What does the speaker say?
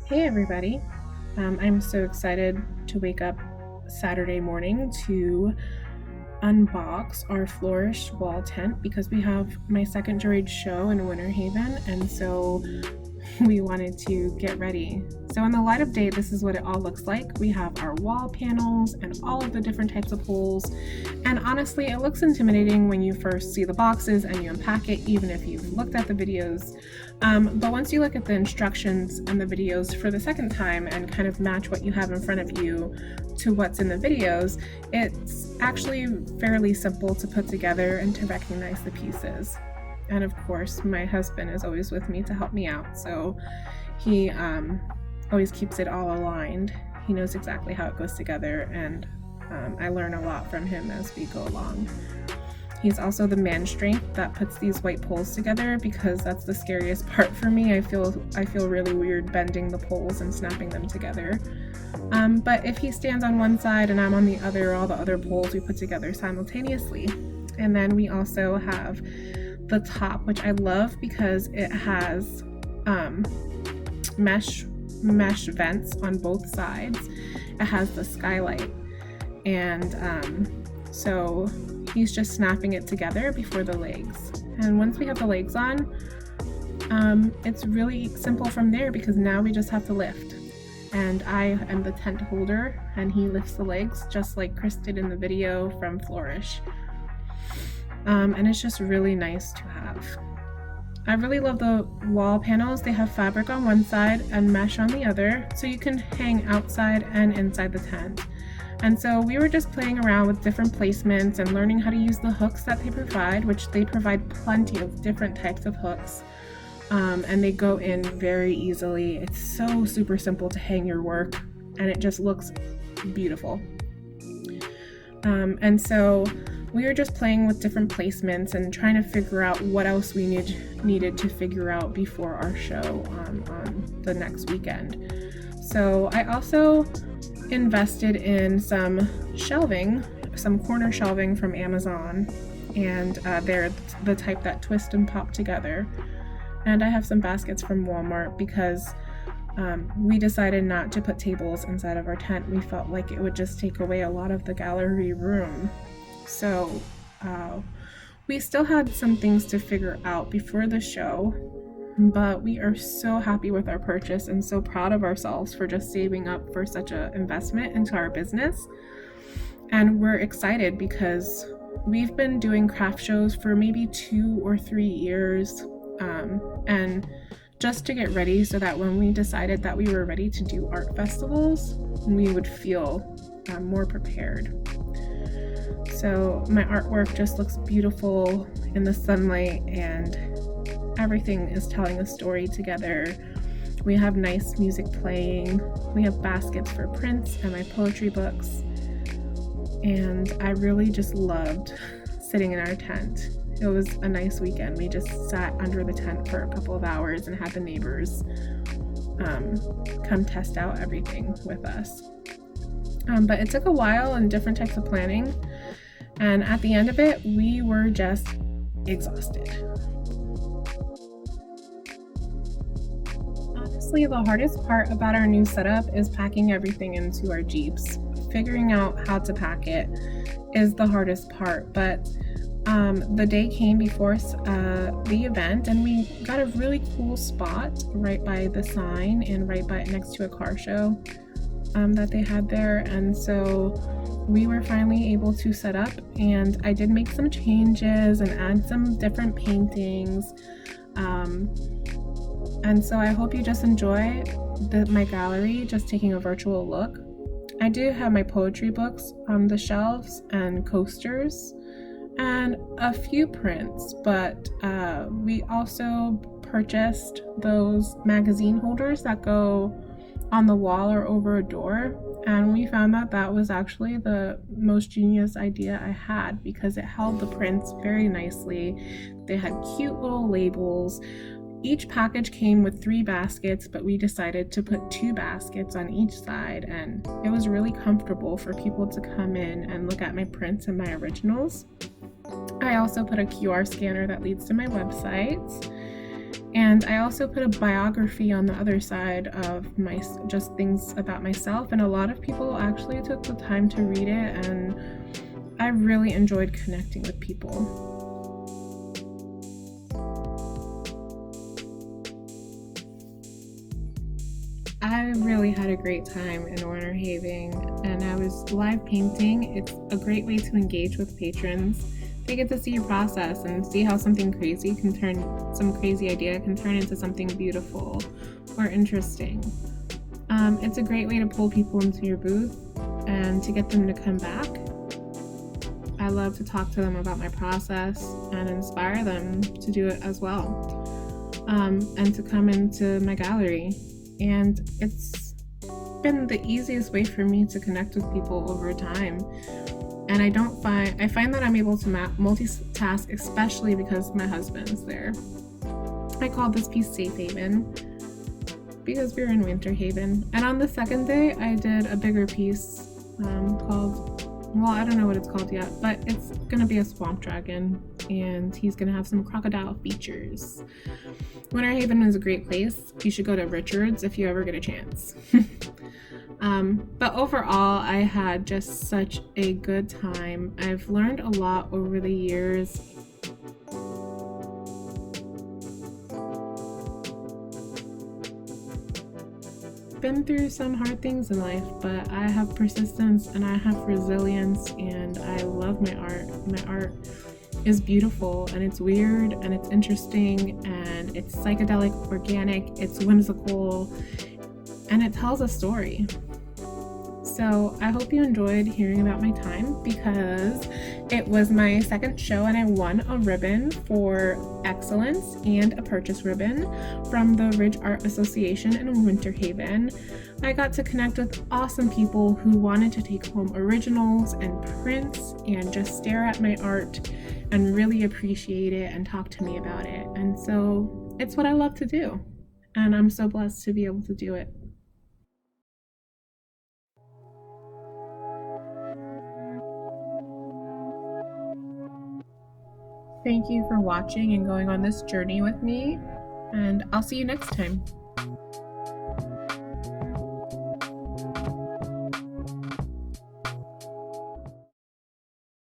Hey everybody. I'm so excited to wake up Saturday morning to unbox our Flourish wall tent because we have my second juried show in Winter Haven, and so we wanted to get ready. So in the light of day, this is what it all looks like. We have our wall panels and all of the different types of holes, and honestly it looks intimidating when you first see the boxes and you unpack it, even if you've looked at the videos. But once you look at the instructions and the videos for the second time and kind of match what you have in front of you to what's in the videos, it's actually fairly simple to put together and to recognize the pieces. And of course, my husband is always with me to help me out, so he always keeps it all aligned. He knows exactly how it goes together, and I learn a lot from him as we go along. He's also the man strength that puts these white poles together, because that's the scariest part for me. I feel really weird bending the poles and snapping them together. But if he stands on one side and I'm on the other, all the other poles we put together simultaneously. And then we also have the top, which I love because it has mesh vents on both sides. It has the skylight, and so he's just snapping it together before the legs. And once we have the legs on, it's really simple from there, because now we just have to lift. And I am the tent holder and he lifts the legs just like Chris did in the video from Flourish. And it's just really nice to have. I really love the wall panels. They have fabric on one side and mesh on the other, so you can hang outside and inside the tent. And so we were just playing around with different placements and learning how to use the hooks that they provide, which they provide plenty of different types of hooks. And they go in very easily. It's so super simple to hang your work, and it just looks beautiful. And so we were just playing with different placements and trying to figure out what else we needed to figure out before our show on the next weekend. So I also invested in some shelving, some corner shelving from Amazon, and they're the type that twist and pop together. And I have some baskets from Walmart because we decided not to put tables inside of our tent. We felt like it would just take away a lot of the gallery room. So we still had some things to figure out before the show, but we are so happy with our purchase and so proud of ourselves for just saving up for such an investment into our business. And we're excited because we've been doing craft shows for maybe 2 or 3 years, and just to get ready so that when we decided that we were ready to do art festivals, we would feel more prepared. So my artwork just looks beautiful in the sunlight, and everything is telling a story together. We have nice music playing. We have baskets for prints and my poetry books. And I really just loved sitting in our tent. It was a nice weekend. We just sat under the tent for a couple of hours and had the neighbors come test out everything with us. But it took a while and different types of planning. And at the end of it, we were just exhausted. Honestly, the hardest part about our new setup is packing everything into our Jeeps. Figuring out how to pack it is the hardest part, but the day came before the event, and we got a really cool spot right by the sign and right by next to a car show that they had there. And so we were finally able to set up, and I did make some changes and add some different paintings. And so I hope you just enjoy my gallery, just taking a virtual look. I do have my poetry books on the shelves and coasters and a few prints, but we also purchased those magazine holders that go on the wall or over a door, and we found that that was actually the most genius idea I had, because it held the prints very nicely. They had cute little labels. Each package came with 3 baskets, but we decided to put 2 baskets on each side, and it was really comfortable for people to come in and look at my prints and my originals. I also put a QR scanner that leads to my website, And I also put a biography on the other side of just things about myself, and a lot of people actually took the time to read it, and I really enjoyed connecting with people. I really had a great time in Winter Haven, and I was live painting. It's a great way to engage with patrons. They get to see your process and see how some crazy idea can turn into something beautiful or interesting. It's a great way to pull people into your booth and to get them to come back. I love to talk to them about my process and inspire them to do it as well, and to come into my gallery. And it's been the easiest way for me to connect with people over time. And I find that I'm able to multitask, especially because my husband's there. I called this piece Safe Haven because we're in Winter Haven. And on the second day, I did a bigger piece called, well, I don't know what it's called yet, but it's gonna be a swamp dragon, and he's gonna have some crocodile features. Winter Haven is a great place. You should go to Richard's if you ever get a chance. But overall, I had just such a good time. I've learned a lot over the years. Been through some hard things in life, but I have persistence and I have resilience, and I love my art. My art is beautiful, and it's weird, and it's interesting, and it's psychedelic, organic, it's whimsical, and it tells a story. So I hope you enjoyed hearing about my time, because it was my second show and I won a ribbon for excellence and a purchase ribbon from the Ridge Art Association in Winter Haven. I got to connect with awesome people who wanted to take home originals and prints and just stare at my art and really appreciate it and talk to me about it. And so it's what I love to do, and I'm so blessed to be able to do it. Thank you for watching and going on this journey with me, and I'll see you next time.